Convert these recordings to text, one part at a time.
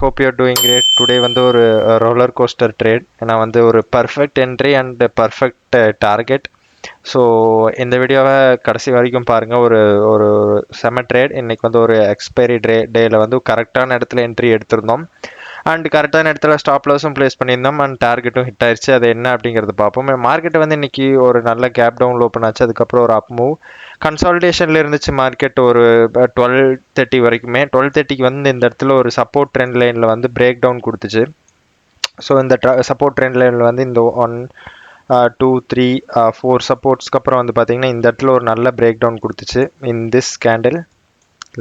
hope you're doing great. Today வந்து ஒரு roller coaster trade. நான் வந்து ஒரு perfect entry and perfect target. So இந்த வீடியோவை கடைசி வரைக்கும் பாருங்கள். ஒரு ஒரு செம ட்ரேட். இன்றைக்கி வந்து ஒரு எக்ஸ்பைரி டேயில் வந்து கரெக்டான இடத்துல என்ட்ரி எடுத்திருந்தோம் அண்ட் கரெக்டான இடத்துல ஸ்டாப் லாஸும் ப்ளேஸ் பண்ணியிருந்தோம் அண்ட் டார்கெட்டும் ஹிட் ஆயிடுச்சு. அது என்ன அப்படிங்கிறது பார்ப்போம். மார்க்கெட் வந்து இன்றைக்கி ஒரு நல்ல கேப் டவுன் ஓப்பன் ஆச்சு. அதுக்கப்புறம் ஒரு அப் மூவ் கன்சாலிடேஷனில் இருந்துச்சு மார்க்கெட் ஒரு 12:30 வரைக்குமே. 12:30க்கு வந்து இந்த இடத்துல ஒரு சப்போர்ட் ட்ரெண்ட் லைனில் வந்து பிரேக் டவுன் கொடுத்துச்சு. ஸோ இந்த சப்போர்ட் ட்ரெண்ட் லைனில் வந்து இந்த 2 3 4 சப்போர்ட்ஸ்க்கு அப்புறம் வந்து பார்த்தீங்கன்னா இந்த இடத்துல ஒரு நல்ல பிரேக் டவுன் கொடுத்துச்சு. In this candle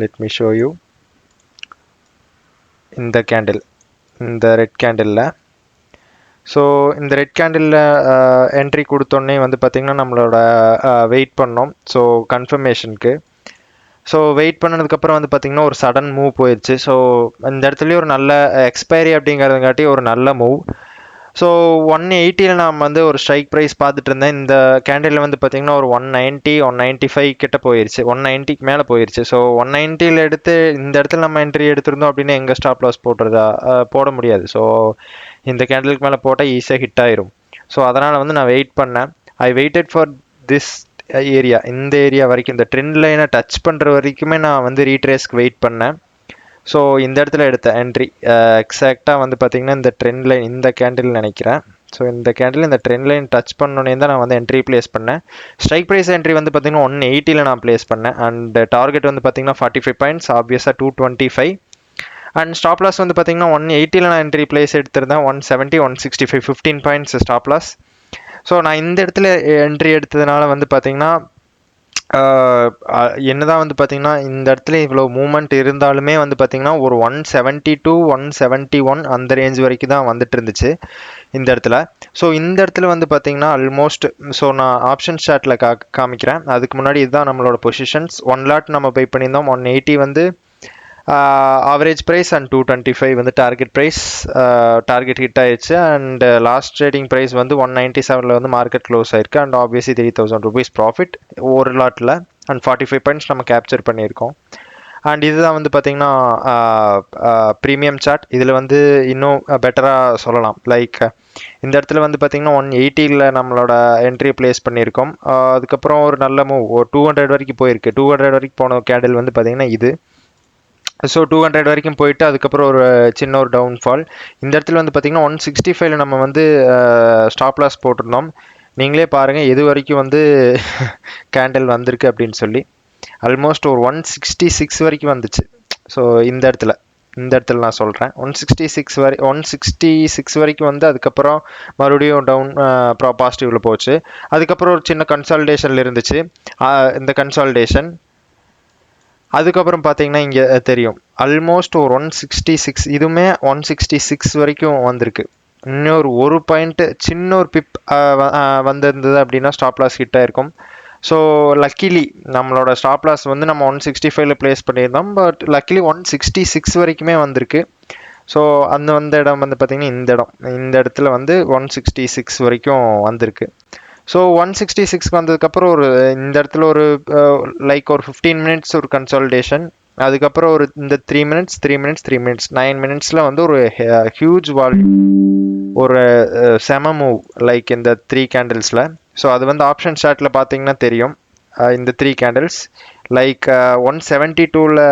let me show you. இந்த கேண்டில், இந்த ரெட் கேண்டிலில், ஸோ இந்த ரெட் கேண்டிலில் என்ட்ரி கொடுத்தோன்னே வந்து பார்த்திங்கன்னா நம்மளோட வெயிட் பண்ணோம். ஸோ கன்ஃபர்மேஷனுக்கு ஸோ வெயிட் பண்ணதுக்கப்புறம் வந்து பார்த்திங்கன்னா ஒரு சடன் மூவ் போயிடுச்சு. ஸோ இந்த இடத்துலையும் ஒரு நல்ல எக்ஸ்பைரி அப்படிங்கிறதுங்காட்டி ஒரு நல்ல மூவ். ஸோ 180 நான் வந்து ஒரு ஸ்ட்ரைக் ப்ரைஸ் பார்த்துட்டு இருந்தேன். இந்த கேண்டில் வந்து பார்த்திங்கன்னா ஒரு 190 195 கிட்ட போயிடுச்சு. 190க்கு மேலே போயிடுச்சு. ஸோ 190 எடுத்து இந்த இடத்துல நம்ம என்ட்ரி எடுத்திருந்தோம் அப்படின்னா எங்கே ஸ்டாப் லாஸ் போட முடியாது. ஸோ இந்த கேண்டிலுக்கு மேலே போட்டால் ஈஸியாக ஹிட் ஆயிரும். ஸோ அதனால் வந்து நான் வெயிட் பண்ணேன். ஐ வெயிட்டட் ஃபார் திஸ் ஏரியா, இந்த ஏரியா வரைக்கும், இந்த ட்ரெண்ட் லைனை டச் பண்ணுற வரைக்குமே நான் வந்து ரீட்ரேஸ்க்கு வெயிட் பண்ணேன். ஸோ இந்த இடத்துல எடுத்த என்ட்ரி எக்ஸாக்டாக வந்து பார்த்திங்கன்னா இந்த ட்ரெண்ட் லைன், இந்த கேண்டில் நினைக்கிறேன். ஸோ இந்த கேண்டில் இந்த ட்ரெண்ட் லைன் டச் பண்ணோன்னே தான் நான் வந்து என்ட்ரி ப்ளேஸ் பண்ணேன். ஸ்ட்ரைக் ப்ரைஸ் என்ட்ரி வந்து பார்த்திங்கன்னா 180 நான் ப்ளேஸ் பண்ணேன். அண்ட் டார்கெட் வந்து பார்த்திங்கன்னா 45 பாயிண்ட்ஸ், ஆப்வியஸாக 225. அண்ட் ஸ்டாப் லாஸ் வந்து பார்த்திங்கன்னா 180 நான் என்ட்ரி ப்ளேஸ் எடுத்திருந்தேன். 170 165 15 பாயிண்ட்ஸ் ஸ்டாப் லாஸ். ஸோ நான் இந்த இடத்துல என்ட்ரி எடுத்ததுனால வந்து பார்த்திங்கன்னா என்னதான் வந்து பார்த்தீங்கன்னா இந்த இடத்துல இவ்வளோ மூவ்மெண்ட் இருந்தாலுமே வந்து பார்த்தீங்கன்னா ஒரு 172 171 அந்த ரேஞ்ச் வரைக்கும் தான் வந்துட்டு இருந்துச்சு இந்த இடத்துல. ஸோ இந்த இடத்துல வந்து பார்த்தீங்கன்னா ஆல்மோஸ்ட், ஸோ நான் ஆப்ஷன் சார்ட்டில் காமிக்கிறேன். அதுக்கு முன்னாடி இதுதான் நம்மளோட பொசிஷன்ஸ். 1 லாட் நம்ம பை பண்ணியிருந்தோம். 180 வந்து ஆவரேஜ் ப்ரைஸ் அண்ட் 225 வந்து டார்கெட் ப்ரைஸ். டார்கெட் ஹிட் ஆயிடுச்சு. அண்ட் லாஸ்ட் ட்ரேடிங் ப்ரைஸ் வந்து 197 வந்து மார்க்கெட் க்ளோஸ் ஆயிருக்கு. அண்ட் ஆப்வியஸ்லி 3000 rupees ப்ராஃபிட் ஒரு லாட்டில். அண்ட் 45 பாயிண்ட்ஸ் நம்ம கேப்சர் பண்ணியிருக்கோம். அண்ட் இதுதான் வந்து பார்த்திங்கன்னா ப்ரீமியம் சார்ட். இதில் வந்து இன்னும் பெட்டராக சொல்லலாம். லைக் இந்த இடத்துல வந்து பார்த்திங்கன்னா 180 நம்மளோட என்ட்ரி ப்ளேஸ் பண்ணியிருக்கோம். அதுக்கப்புறம் ஒரு நல்ல மூவ், ஒரு 200 வரைக்கும் போயிருக்கு. 200 வரைக்கும் போன கேண்டில் வந்து பார்த்திங்கன்னா இது. ஸோ 200 வரைக்கும் போயிட்டு அதுக்கப்புறம் ஒரு சின்ன ஒரு டவுன்ஃபால். இந்த இடத்துல வந்து பார்த்திங்கன்னா 165 நம்ம வந்து ஸ்டாப் லாஸ் போட்டிருந்தோம். நீங்களே பாருங்கள் எது வரைக்கும் வந்து கேண்டில் வந்திருக்கு அப்படின்னு சொல்லி. ஆல்மோஸ்ட் ஒரு 166 வரைக்கும் வந்துச்சு. ஸோ இந்த இடத்துல நான் சொல்கிறேன் 166 வரைக்கும் வந்து அதுக்கப்புறம் மறுபடியும் டவுன் பாசிட்டிவில் போச்சு. அதுக்கப்புறம் ஒரு சின்ன கன்சாலிடேஷனில் இருந்துச்சு இந்த கன்சாலிடேஷன். அதுக்கப்புறம் பார்த்தீங்கன்னா இங்கே தெரியும் ஆல்மோஸ்ட் ஒரு 166, இதுவுமே 166 வரைக்கும் வந்திருக்கு. இன்னொரு ஒரு பாயிண்ட்டு சின்ன ஒரு பிப் வந்திருந்தது அப்படின்னா ஸ்டாப் லாஸ் ஹிட் ஆயிருக்கும். ஸோ லக்கிலி நம்மளோட ஸ்டாப் லாஸ் வந்து நம்ம 165 ப்ளேஸ் பண்ணியிருந்தோம். பட் லக்கிலி 166 வரைக்குமே வந்திருக்கு. ஸோ அந்த இடம் வந்து பார்த்திங்கன்னா இந்த இடத்துல வந்து 166 வரைக்கும் வந்திருக்கு. ஸோ 166 வந்ததுக்கப்புறம் ஒரு இந்த இடத்துல ஒரு லைக் ஒரு 15 மினிட்ஸ் ஒரு கன்சாலிடேஷன். அதுக்கப்புறம் ஒரு இந்த 3 மினிட்ஸ் 9 மினிட்ஸில் வந்து ஒரு ஹியூஜ் ஒரு செம மூவ் லைக் இந்த 3 கேண்டில்ஸில். ஸோ அது வந்து ஆப்ஷன் சார்ட்டில் பார்த்தீங்கன்னா தெரியும். இந்த 3 கேண்டில்ஸ் லைக் 172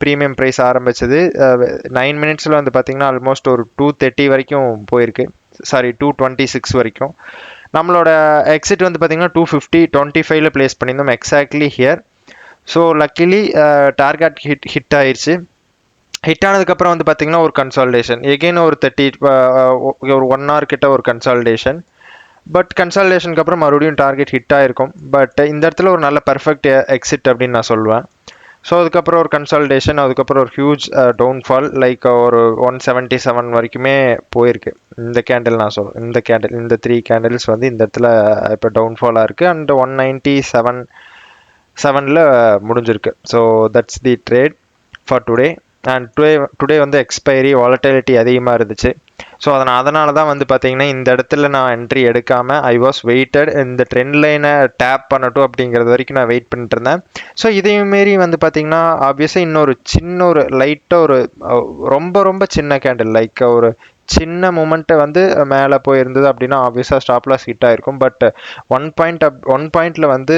ப்ரீமியம் ப்ரைஸ் ஆரம்பிச்சது. 9 மினிட்ஸில் வந்து பார்த்திங்கன்னா ஆல்மோஸ்ட் ஒரு 230 வரைக்கும் போயிருக்கு. சாரி 226 வரைக்கும். நம்மளோட எக்ஸிட் வந்து பார்த்திங்கன்னா 250 ப்ளேஸ் பண்ணியிருந்தோம் exactly here. So luckily target hit ஆயிடுச்சு. ஹிட் ஆனதுக்கப்புறம் வந்து பார்த்திங்கன்னா ஒரு கன்சாலிடேஷன் எகெயின் ஒரு 1 hour கிட்ட ஒரு கன்சாலிடேஷன். பட் கன்சாலிடேஷனுக்கு அப்புறம் மறுபடியும் டார்கெட் ஹிட் ஆகிருக்கும். பட் இந்த இடத்துல ஒரு நல்ல பர்ஃபெக்ட் எக்ஸிட் அப்படின்னு நான் சொல்லுவேன். ஸோ அதுக்கப்புறம் ஒரு கன்சாலிடேஷன், அதுக்கப்புறம் ஒரு ஹியூஜ் டவுன்ஃபால் லைக் ஒரு 177 வரைக்குமே போயிருக்கு இந்த கேண்டில். நான் சொல்கிறேன் இந்த 3 கேண்டில்ஸ் வந்து இந்த இடத்துல இப்போ டவுன்ஃபாலாக இருக்குது. அண்ட் 197 முடிஞ்சிருக்கு. So that's the trade for today. And today வந்து எக்ஸ்பைரி வாலட்டிலிட்டி அதிகமாக இருந்துச்சு. ஸோ அதனால தான் வந்து பார்த்தீங்கன்னா இந்த இடத்துல நான் என்ட்ரி எடுக்காமல் ஐ வாஸ் வெயிட்டட், இந்த ட்ரெண்ட் லைனை டேப் பண்ணட்டும் அப்படிங்கிறது வரைக்கும் நான் வெயிட் பண்ணிட்டு இருந்தேன். ஸோ இதையும் மீறி வந்து பார்த்தீங்கன்னா ஆப்வியஸாக இன்னொரு சின்ன ஒரு லைட்டாக ஒரு ரொம்ப ரொம்ப சின்ன கேண்டில், லைக் ஒரு சின்ன மூமெண்ட்டை வந்து மேலே போயிருந்தது அப்படின்னா ஆப்வியஸாக ஸ்டாப் லாஸ் ஹிட் ஆயிருக்கும். பட் ஒன் பாயிண்ட்ல வந்து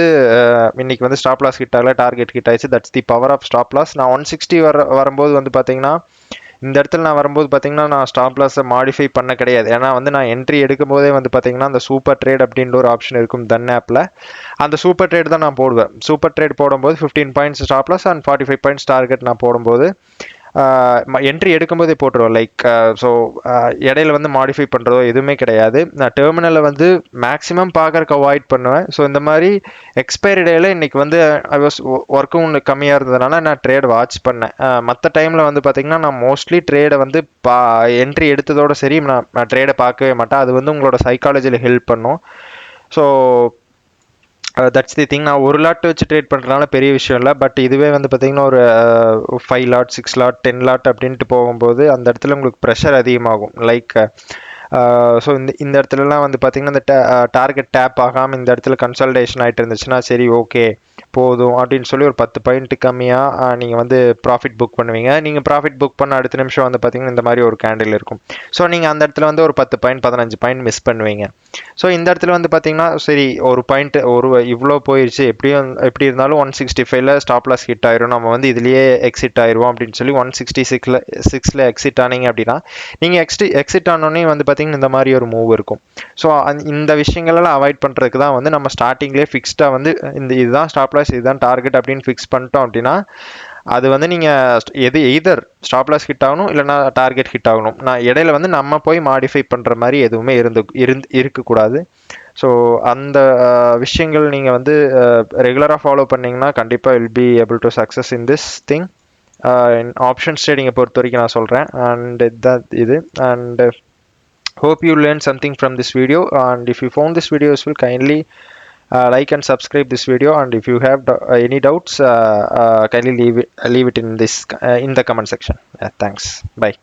இன்னைக்கு வந்து ஸ்டாப் லாஸ் ஹிட் ஆகல, டார்கெட் ஹிட் ஆயிடுச்சு. That's the power of stop loss. நான் 160 வரும்போது வந்து பார்த்தீங்கன்னா இந்த இடத்துல நான் வரும்போது பார்த்தீங்கன்னா நான் ஸ்டாப் லாஸை மாடிஃபை பண்ண கிடையாது. ஏன்னா வந்து நான் என்ட்ரி எடுக்கும் போதே வந்து பார்த்தீங்கன்னா அந்த சூப்பர் ட்ரேட் அப்படின்ற ஒரு ஆப்ஷன் இருக்கும் தன் ஆப்பில். அந்த சூப்பர் ட்ரேட் தான் நான் போடுவேன். சூப்பர் ட்ரேட் போடும்போது 15 points stop loss and 45 points target நான் போடும்போது என்ட்ரி எடுக்கும்போதே போட்டுருவோம். லைக் ஸோ இடையில வந்து மாடிஃபை பண்ணுறதோ எதுவுமே கிடையாது. நான் டெர்மினலை வந்து மேக்ஸிமம் பார்க்கறக்கு அவாய்ட் பண்ணுவேன். ஸோ இந்த மாதிரி எக்ஸ்பைரி டேயில் இன்னைக்கு வந்து ஐ வாஸ் ஒர்க்கும் ஒன்று கம்மியாக இருந்ததுனால நான் ட்ரேட் வாட்ச் பண்ணேன். மற்ற டைமில் வந்து பார்த்திங்கன்னா நான் மோஸ்ட்லி ட்ரேடை வந்து என்ட்ரி எடுத்ததோட சரி நான் ட்ரேடை பார்க்கவே மாட்டேன். அது வந்து உங்களோட சைக்காலஜியில் ஹெல்ப் பண்ணும். So that's the thing. நான் ஒரு லாட் வச்சு ட்ரேட் பண்ணுறதுனால பெரிய விஷயம் இல்லை. பட் இதுவே வந்து பார்த்தீங்கன்னா ஒரு 5 லாட் 6 லாட் 10 லாட் அப்படின்ட்டு போகும்போது அந்த இடத்துல உங்களுக்கு ப்ரெஷர் அதிகமாகும். லைக் ஸோ இந்த இடத்துலலாம் வந்து பார்த்தீங்கன்னா இந்த டார்கெட் டேப் ஆகாமல் இந்த இடத்துல கன்சல்டேஷன் ஆகிட்டு இருந்துச்சுன்னா சரி ஓகே போதும் அப்படின்னு சொல்லி ஒரு 10 பாயிண்ட் கம்மியாக நீங்கள் வந்து ப்ராஃபிட் புக் பண்ணுவீங்க. நீங்கள் ப்ராஃபிட் புக் பண்ண அடுத்த நிமிஷம் வந்து பார்த்தீங்கன்னா இந்த மாதிரி ஒரு கேண்டில் இருக்கும். ஸோ நீங்கள் அந்த இடத்துல வந்து ஒரு 10 பாயிண்ட் 15 பாயிண்ட் மிஸ் பண்ணுவீங்க. ஸோ இந்த இடத்துல வந்து பார்த்தீங்கன்னா சரி ஒரு பாயிண்ட் இவ்வளோ போயிடுச்சு, எப்படி இருந்தாலும் 165ல ஸ்டாப் லாஸ் ஹிட் ஆயிரும், நம்ம வந்து இதுலேயே எக்ஸிட் ஆயிடுவோம் அப்படின்னு சொல்லி 166ல் எக்ஸிட் ஆனீங்க அப்படின்னா நீங்கள் எக்ஸிட் ஆனோடனே வந்து பார்த்தீங்கன்னா இந்த மாதிரி ஒரு மூவ் இருக்கும். ஸோ இந்த விஷயங்களெல்லாம் அவாய்ட் பண்ணுறதுக்கு தான் வந்து நம்ம ஸ்டார்டிங்லேயே ஃபிக்ஸ்டாக வந்து இதுதான் ஸ்டாப் லாஸ் இதுதான் டார்கெட் அப்படின்னு ஃபிக்ஸ் பண்ணிட்டோம் அப்படின்னா அது வந்து நீங்கள் எய்தர் ஸ்டாப் லாஸ் ஹிட் ஆகணும் இல்லைனா டார்கெட் ஹிட் ஆகணும். நான் இடையில வந்து நம்ம போய் மாடிஃபை பண்ணுற மாதிரி எதுவுமே இருக்கக்கூடாது. ஸோ அந்த விஷயங்கள் நீங்கள் வந்து ரெகுலராக ஃபாலோ பண்ணிங்கன்னா கண்டிப்பாக will be able to success in this thing. Options ட்ரேடிங்கை பொறுத்த வரைக்கும் நான் சொல்கிறேன். அண்ட் இது and hope you learned something from this video, and if you found this video useful, kindly like and subscribe this video, and if you have any doubts kindly leave it in the comment section. Thanks. Bye.